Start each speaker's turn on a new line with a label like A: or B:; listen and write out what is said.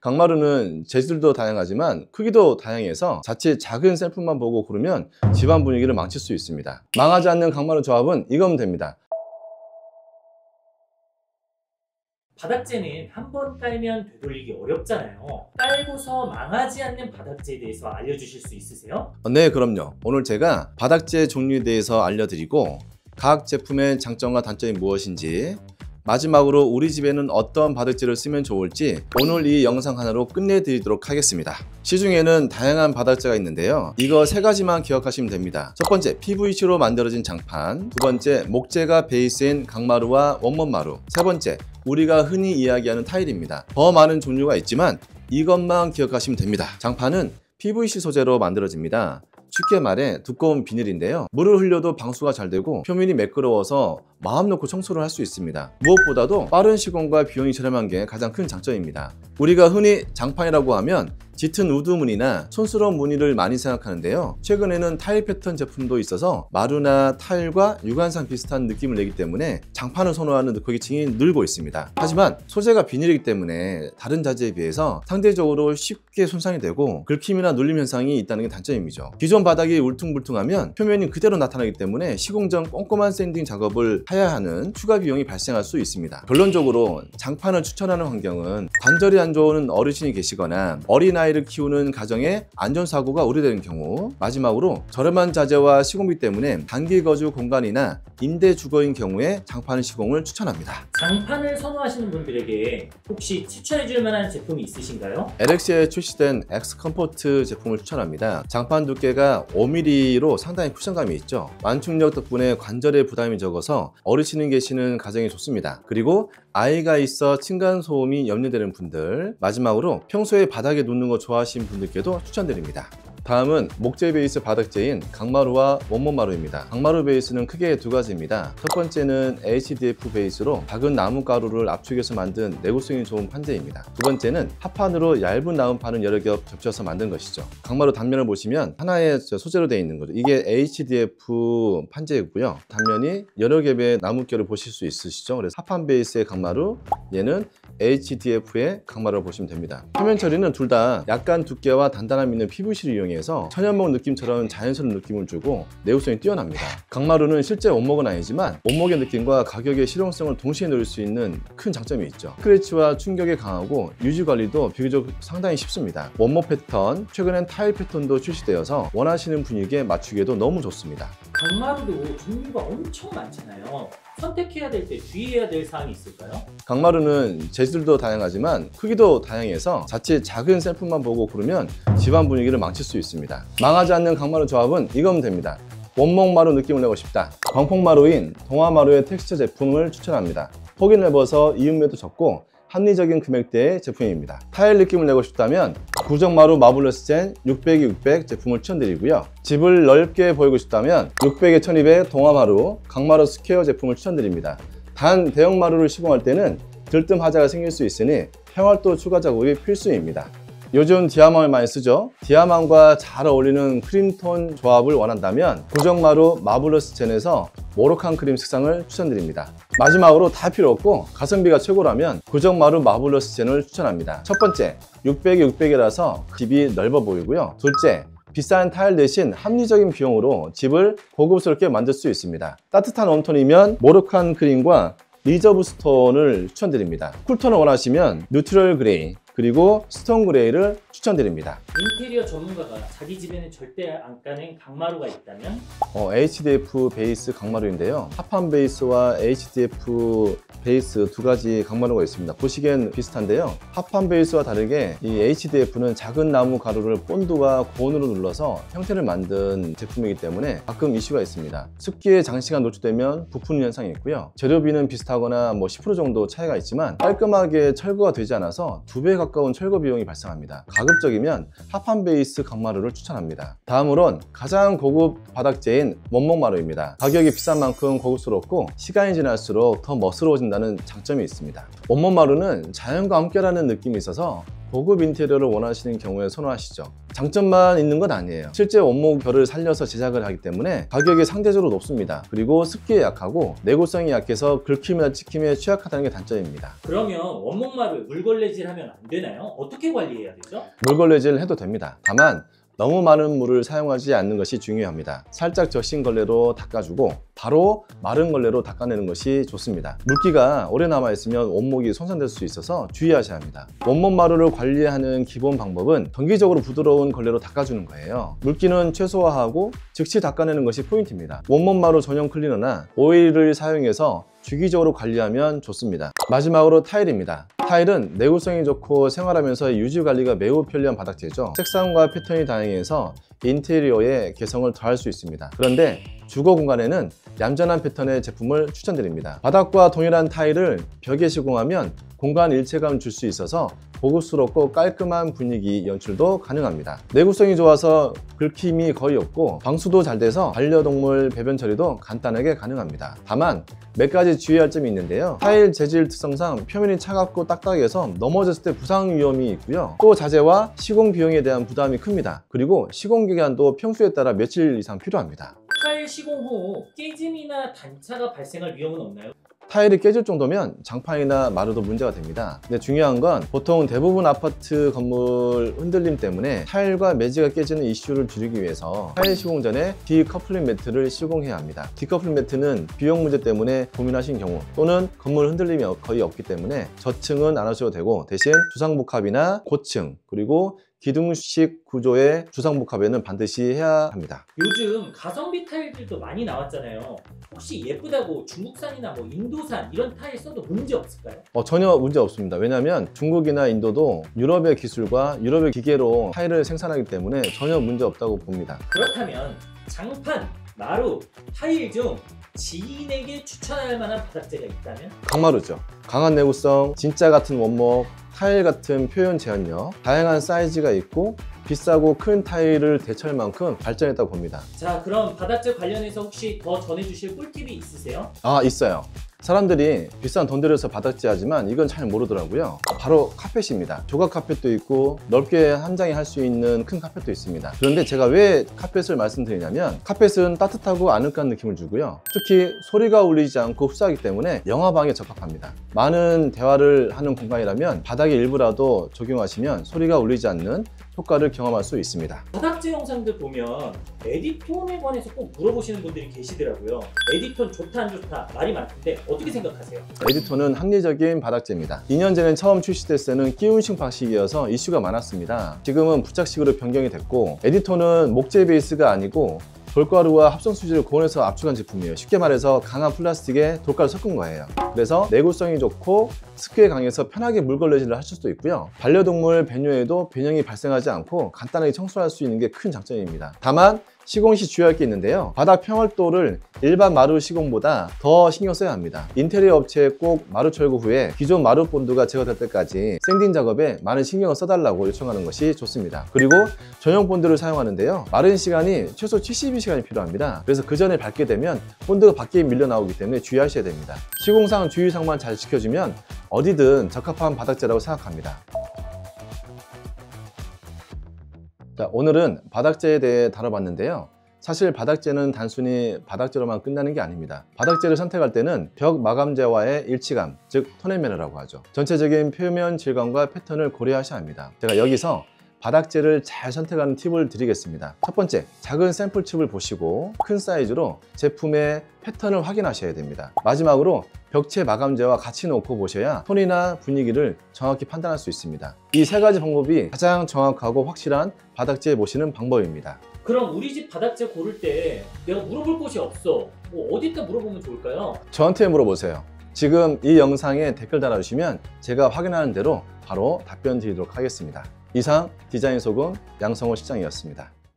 A: 강마루는 재질도 다양하지만 크기도 다양해서 자칫 작은 샘플만 보고 고르면 집안 분위기를 망칠 수 있습니다. 망하지 않는 강마루 조합은 이거면 됩니다.
B: 바닥재는 한번 깔면 되돌리기 어렵잖아요. 깔고서 망하지 않는 바닥재에 대해서 알려주실 수 있으세요?
A: 네, 그럼요. 오늘 제가 바닥재 종류에 대해서 알려드리고 각 제품의 장점과 단점이 무엇인지, 마지막으로 우리 집에는 어떤 바닥재를 쓰면 좋을지 오늘 이 영상 하나로 끝내드리도록 하겠습니다. 시중에는 다양한 바닥재가 있는데요, 이거 세 가지만 기억하시면 됩니다. 첫 번째, PVC로 만들어진 장판. 두 번째, 목재가 베이스인 강마루와 원목마루. 세 번째, 우리가 흔히 이야기하는 타일입니다. 더 많은 종류가 있지만 이것만 기억하시면 됩니다. 장판은 PVC 소재로 만들어집니다. 쉽게 말해 두꺼운 비닐인데요, 물을 흘려도 방수가 잘 되고 표면이 매끄러워서 마음 놓고 청소를 할 수 있습니다. 무엇보다도 빠른 시공과 비용이 저렴한 게 가장 큰 장점입니다. 우리가 흔히 장판이라고 하면 짙은 우드 무늬나 촌스러운 무늬를 많이 생각하는데요, 최근에는 타일 패턴 제품도 있어서 마루나 타일과 유관상 비슷한 느낌을 내기 때문에 장판을 선호하는 고객층이 늘고 있습니다. 하지만 소재가 비닐이기 때문에 다른 자재에 비해서 상대적으로 쉽게 손상이 되고 긁힘이나 눌림 현상이 있다는 게 단점이죠. 기존 바닥이 울퉁불퉁하면 표면이 그대로 나타나기 때문에 시공 전 꼼꼼한 샌딩 작업을 해야 하는 추가 비용이 발생할 수 있습니다. 결론적으로 장판을 추천하는 환경은 관절이 안 좋은 어르신이 계시거나 어린아이를 키우는 가정에 안전사고가 우려되는 경우, 마지막으로 저렴한 자재와 시공비 때문에 단기 거주 공간이나 임대 주거인 경우에 장판 시공을 추천합니다.
B: 장판을 선호하시는 분들에게 혹시 추천해줄 만한 제품이 있으신가요?
A: LX에 출시된 X 컴포트 제품을 추천합니다. 장판 두께가 5mm로 상당히 쿠션감이 있죠. 완충력 덕분에 관절에 부담이 적어서 어르신이 계시는 가정이 좋습니다. 그리고 아이가 있어 층간소음이 염려되는 분들, 마지막으로 평소에 바닥에 놓는 거 좋아하시는 분들께도 추천드립니다. 다음은 목재 베이스 바닥재인 강마루와 원목마루입니다. 강마루 베이스는 크게 두 가지입니다. 첫 번째는 HDF 베이스로 작은 나무가루를 압축해서 만든 내구성이 좋은 판재입니다. 두 번째는 합판으로 얇은 나무판을 여러 겹 겹쳐서 만든 것이죠. 강마루 단면을 보시면 하나의 소재로 되어 있는 거죠. 이게 HDF 판재이고요, 단면이 여러 겹의 나무결을 보실 수 있으시죠. 그래서 합판 베이스의 강마루, 얘는 HDF의 강마루를 보시면 됩니다. 표면 처리는 둘 다 약간 두께와 단단함 있는 PVC를 이용해서 천연목 느낌처럼 자연스러운 느낌을 주고 내구성이 뛰어납니다. 강마루는 실제 원목은 아니지만 원목의 느낌과 가격의 실용성을 동시에 누릴 수 있는 큰 장점이 있죠. 스크래치와 충격에 강하고 유지관리도 비교적 상당히 쉽습니다. 원목 패턴, 최근엔 타일 패턴도 출시되어서 원하시는 분위기에 맞추기에도 너무 좋습니다.
B: 강마루도 종류가 엄청 많잖아요. 선택해야 될 때 주의해야 될 사항이 있을까요?
A: 강마루는 재질도 다양하지만 크기도 다양해서 자칫 작은 샘플만 보고 고르면 집안 분위기를 망칠 수 있습니다. 망하지 않는 강마루 조합은 이거면 됩니다. 원목마루 느낌을 내고 싶다, 광폭마루인 동화마루의 텍스처 제품을 추천합니다. 폭이 넓어서 이음매도 적고 합리적인 금액대의 제품입니다. 타일 느낌을 내고 싶다면 구정마루 마블러스 젠 600에 600 제품을 추천드리고요, 집을 넓게 보이고 싶다면 600에 1200 동화마루 강마루 스퀘어 제품을 추천드립니다. 단 대형마루를 시공할 때는 들뜸 하자가 생길 수 있으니 평활도 추가 작업이 필수입니다. 요즘 디아망을 많이 쓰죠. 디아망과 잘 어울리는 크림톤 조합을 원한다면 구정마루 마블러스 젠에서 모로칸 크림 색상을 추천드립니다. 마지막으로 다 필요 없고 가성비가 최고라면 구정마루 마블러스 젠을 추천합니다. 첫 번째, 600에 600이라서 집이 넓어 보이고요. 둘째, 비싼 타일 대신 합리적인 비용으로 집을 고급스럽게 만들 수 있습니다. 따뜻한 웜톤이면 모로칸 크림과 리저브 스톤을 추천드립니다. 쿨톤을 원하시면 뉴트럴 그레이 그리고 스톤 그레이를 추천드립니다.
B: 인테리어 전문가가 자기 집에는 절대 안 까는 강마루가 있다면?
A: HDF 베이스 강마루인데요, 합판 베이스와 HDF 베이스 두 가지 강마루가 있습니다. 보시기엔 비슷한데요, 합판 베이스와 다르게 이 HDF는 작은 나무 가루를 본드와 고온으로 눌러서 형태를 만든 제품이기 때문에 가끔 이슈가 있습니다. 습기에 장시간 노출되면 부푸는 현상이 있고요, 재료비는 비슷하거나 10% 정도 차이가 있지만 깔끔하게 철거가 되지 않아서 2배 가까운 철거 비용이 발생합니다. 가급적이면 합판 베이스 강마루를 추천합니다. 다음으론 가장 고급 바닥재인 원목마루입니다. 가격이 비싼 만큼 고급스럽고 시간이 지날수록 더 멋스러워진다는 장점이 있습니다. 원목마루는 자연과 함께라는 느낌이 있어서 고급 인테리어를 원하시는 경우에 선호하시죠. 장점만 있는 건 아니에요. 실제 원목 결을 살려서 제작을 하기 때문에 가격이 상대적으로 높습니다. 그리고 습기에 약하고 내구성이 약해서 긁힘이나 찍힘에 취약하다는 게 단점입니다.
B: 그러면 원목마루 물걸레질 하면 안 되나요? 어떻게 관리해야 되죠?
A: 물걸레질 해도 됩니다. 다만 너무 많은 물을 사용하지 않는 것이 중요합니다. 살짝 적신 걸레로 닦아주고 바로 마른 걸레로 닦아내는 것이 좋습니다. 물기가 오래 남아있으면 원목이 손상될 수 있어서 주의하셔야 합니다. 원목 마루를 관리하는 기본 방법은 정기적으로 부드러운 걸레로 닦아주는 거예요. 물기는 최소화하고 즉시 닦아내는 것이 포인트입니다. 원목 마루 전용 클리너나 오일을 사용해서 주기적으로 관리하면 좋습니다. 마지막으로 타일입니다. 타일은 내구성이 좋고 생활하면서 유지 관리가 매우 편리한 바닥재죠. 색상과 패턴이 다양해서 인테리어에 개성을 더할 수 있습니다. 그런데 주거 공간에는 얌전한 패턴의 제품을 추천드립니다. 바닥과 동일한 타일을 벽에 시공하면 공간 일체감을 줄 수 있어서 고급스럽고 깔끔한 분위기 연출도 가능합니다. 내구성이 좋아서 긁힘이 거의 없고 방수도 잘 돼서 반려동물 배변 처리도 간단하게 가능합니다. 다만 몇 가지 주의할 점이 있는데요. 타일 재질 특성상 표면이 차갑고 딱딱해서 넘어졌을 때 부상 위험이 있고요. 또 자재와 시공 비용에 대한 부담이 큽니다. 그리고 시공 기간도 평수에 따라 며칠 이상 필요합니다.
B: 타일 시공 후 깨짐이나 단차가 발생할 위험은 없나요?
A: 타일이 깨질 정도면 장판이나 마루도 문제가 됩니다. 근데 중요한 건 보통 대부분 아파트 건물 흔들림 때문에 타일과 매지가 깨지는 이슈를 줄이기 위해서 타일 시공 전에 디커플링 매트를 시공해야 합니다. 디커플링 매트는 비용 문제 때문에 고민하신 경우 또는 건물 흔들림이 거의 없기 때문에 저층은 안 하셔도 되고 대신 주상복합이나 고층 그리고 기둥식 구조의 주상복합에는 반드시 해야 합니다.
B: 요즘 가성비 타일들도 많이 나왔잖아요. 혹시 예쁘다고 중국산이나 뭐 인도산 이런 타일 써도 문제 없을까요?
A: 전혀 문제 없습니다. 왜냐하면 중국이나 인도도 유럽의 기술과 유럽의 기계로 타일을 생산하기 때문에 전혀 문제 없다고 봅니다.
B: 그렇다면 장판, 마루, 타일 중 지인에게 추천할 만한 바닥재가 있다면?
A: 강마루죠. 강한 내구성, 진짜 같은 원목, 타일 같은 표현 제한력, 다양한 사이즈가 있고 비싸고 큰 타일을 대처할 만큼 발전했다고 봅니다.
B: 자, 그럼 바닥재 관련해서 혹시 더 전해주실 꿀팁이 있으세요?
A: 있어요. 사람들이 비싼 돈 들여서 바닥재 하지만 이건 잘 모르더라고요. 바로 카펫입니다. 조각 카펫도 있고 넓게 한 장에 할 수 있는 큰 카펫도 있습니다. 그런데 제가 왜 카펫을 말씀드리냐면 카펫은 따뜻하고 아늑한 느낌을 주고요. 특히 소리가 울리지 않고 흡사하기 때문에 영화방에 적합합니다. 많은 대화를 하는 공간이라면 바닥의 일부라도 적용하시면 소리가 울리지 않는 효과를 경험할 수 있습니다.
B: 바닥재 영상들 보면 에디톤에 관해서 꼭 물어보시는 분들이 계시더라고요. 에디톤 좋다 안 좋다 말이 많던데 어떻게 생각하세요?
A: 에디톤은 합리적인 바닥재입니다. 2년 전에 처음 출시됐을 때는 끼운식 방식이어서 이슈가 많았습니다. 지금은 부착식으로 변경이 됐고 에디톤은 목재 베이스가 아니고 돌가루와 합성수지를 고온에서 압축한 제품이에요. 쉽게 말해서 강한 플라스틱에 돌가루 섞은 거예요. 그래서 내구성이 좋고 습기에 강해서 편하게 물걸레질을 하실 수도 있고요. 반려동물 배뇨에도 변형이 발생하지 않고 간단하게 청소할 수 있는 게 큰 장점입니다. 다만 시공 시 주의할 게 있는데요. 바닥 평활도를 일반 마루 시공보다 더 신경 써야 합니다. 인테리어 업체에 꼭 마루 철거 후에 기존 마루 본드가 제거될 때까지 샌딩 작업에 많은 신경을 써달라고 요청하는 것이 좋습니다. 그리고 전용 본드를 사용하는데요. 마른 시간이 최소 72시간이 필요합니다. 그래서 그 전에 밟게 되면 본드가 밖에 밀려 나오기 때문에 주의하셔야 됩니다. 시공상 주의사항만 잘 지켜주면 어디든 적합한 바닥재라고 생각합니다. 자, 오늘은 바닥재에 대해 다뤄봤는데요. 사실 바닥재는 단순히 바닥재로만 끝나는 게 아닙니다. 바닥재를 선택할 때는 벽 마감재와의 일치감, 즉 톤앤매너라고 하죠. 전체적인 표면 질감과 패턴을 고려하셔야 합니다. 제가 여기서 바닥재를 잘 선택하는 팁을 드리겠습니다. 첫 번째, 작은 샘플 칩을 보시고 큰 사이즈로 제품의 패턴을 확인하셔야 됩니다. 마지막으로 벽체 마감재와 같이 놓고 보셔야 톤이나 분위기를 정확히 판단할 수 있습니다. 이 세 가지 방법이 가장 정확하고 확실한 바닥재 모시는 방법입니다.
B: 그럼 우리 집 바닥재 고를 때 내가 물어볼 곳이 없어. 어디다 물어보면 좋을까요?
A: 저한테 물어보세요. 지금 이 영상에 댓글 달아주시면 제가 확인하는 대로 바로 답변 드리도록 하겠습니다. 이상 디자인 소금 양성호 실장이었습니다.